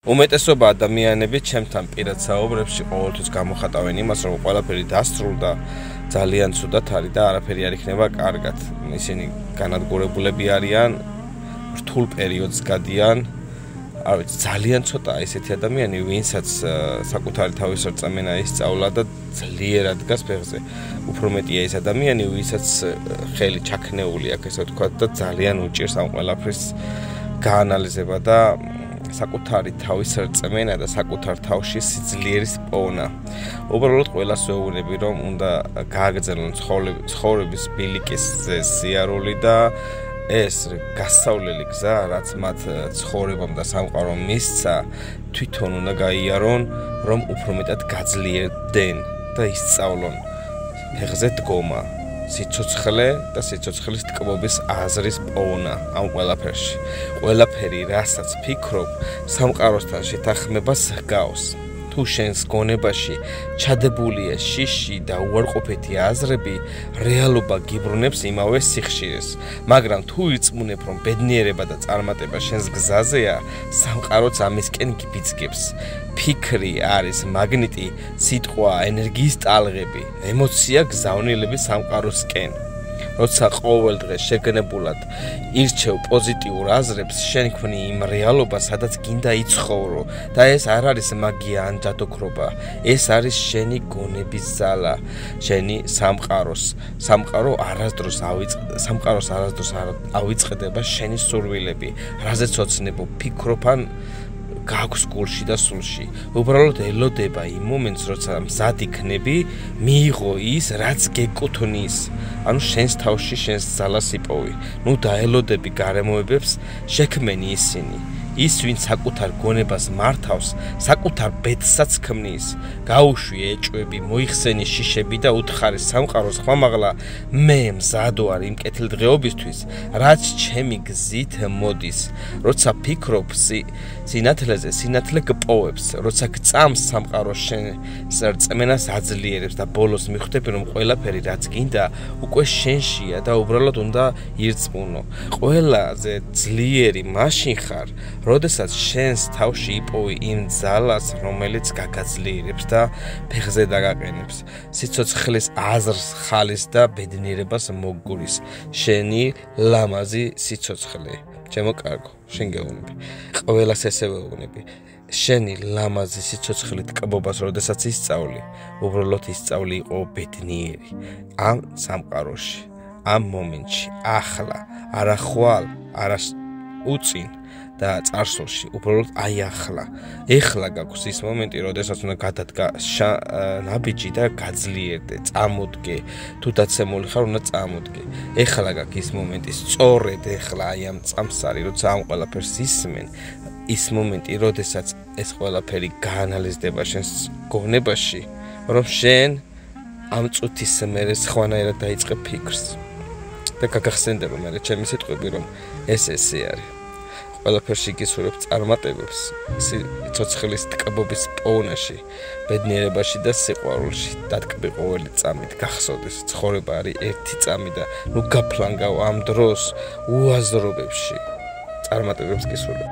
უმეტესობა ადამიანები ჩემთან პირად საუბრებში ყოველთვის გამოხატავენ იმას, რომ ყველაფერი დასრულდა, ძალიან ცუდად არის და არაფერი არ იქნება კარგად. ისინი განადგურებულები არიან, რთულ პერიოდს გადიან. არ ვიცი, ძალიან ცოტაა ესეთი ადამიანი, ვინცაც საკუთარი თავის რწმენა ისწავლა და ძლიერად დგას ფეხზე. უფრო მეტია ეს ადამიანი, ვინცაც ხელი ჩაქნეული აქვს, ესე ვთქვათ, და ძალიან უჭირს ამ ყველაფრის გაანალიზება და საკუთარი თავის რწმენა და საკუთარ თავში სიძლიერის პოვნა. უბრალოდ ყველას ვეუბნები, რომ უნდა გააგრძელონ ცხოვრების ბილიკის სიარული და ეს გასავლელი გზა, რაც მათ ცხოვრებამ და სამყარომ მისცა, თვითონ უნდა გაიარონ, რომ უფრო მეტად გაძლიერდნენ და ისწავლონ ფეხზე დგომა, სიცოცხლე და სიცოცხლის ტკბობის აზრის პოვნა ამ ყველაფერში. ყველაფერი, რასაც ფიქრობ, სამყაროსთან შეთანხმებას ჰგავს. თუ შენს გონებაში ჩადებულია შიში და უარყოფითი აზრები, რეალობა გიბრუნებს იმავე სიხშირეს. მაგრამ თუ ირწმუნებ, რომ ბედნიერება და წარმატება შენს გზაზეა, სამყაროც ამისკენ გიბიძგებს. ფიქრი არის მაგნიტი, სიტყვა ენერგიის ტალღები, ემოცია გზავნილები სამყაროსკენ. როცა ყოველ დღე შეგნებულად ირჩევ პოზიტიურ აზრებს, შენ ქმნი იმ რეალობას, სადაც გინდა იცხოვრო და ეს არ არის მაგია ან ჯადოქრობა, ეს არის შენი გონების ძალა, შენი სამყარო არასდროს ავიწყდება შენი სურვილები, რაზეც ოცნებო ფიქრობ ან გაქვს გულში და სულში. უბრალოდ ელოდება იმ მომენტს, როცა მზად იქნები, მიიღო ის, რაც გეკუთვნის. ანუ შენს თავში შენს ძალას იპოვი. ნუ დაელოდები გარემოებებს, შექმენი ისინი. ის, ვინც საკუთარ გონებას მართავს, საკუთარ ბედსაც ქმნის. გაუშვი ეჭვები, მოიხსენი შიშები და უთხარი სამყაროს ხმამაღლა, მე მზად ვარ იმ კეთილდღეობისთვის, რაც ჩემი გზით მოდის. როცა ფიქრობ სინათლეზე, სინათლე გპოვებს, როცა გწამს სამყარო შენს რწმენას აძლიერებს და ბოლოს მიხვდები, რომ ყველაფერი რაც გინდა, უკვე შენშია და უბრალოდ უნდა ირწმუნო. ყველაზე ძლიერი მაშინ ხარ, როდესაც შენს თავში იპოვი იმ ძალას, რომელიც გაგაძლიერებს და ფეხზე დაგაყენებს, სიცოცხლის აზრს ხალის და ბედნიერებას მოგურის. შენი ლამაზი სიცოცხლე. ჩემო კარგო, შენ გეუბნები. ყველას ესე ვეუბნები. შენი ლამაზი სიცოცხლით ტკბობას, როდესაც ისწავლი, უბრალოდ ისწავლი იყო ბედნიერი. ამ სამყაროში, ამ მომენტში, ახლა, არა ხვალ, არა უწინ და წარსულში, უბრალოდ აი ახლა. ეხლა გაქვს ის მომენტი, როდესაც უნდა გადადგა ნაბიჯი და გაძლიერდე, წამოდგე. თუ დაცემული ხარ, უნდა წამოდგე. ეხლა გაქვს ის მომენტი, სწორედ ეხლა აი ამ წამსარი, როცა ამ ყველაფერს ისმენ, ის მომენტი, როდესაც ეს ყველაფერი გაანალიზდება შენს გონებაში, რომ შენ ამ წუთის მერე სხვანაირად დაიწყებ ფიქრს. და გაგახსენდება მერე ჩემი სიტყვები, რომ ეს ესე არის. ყველაფერში გისურვებ წარმატებებს, სიცოცხლის ტკბობის პოვნაში, ბედნიერებაში და სიყვარულში. დატკბი ყოველი წამით, გახსოვდეს, ცხოვრება არის ერთი წამი და ნუ გაფლანგავ ამ დროს უაზრობებში. წარმატებებს გისურვებ.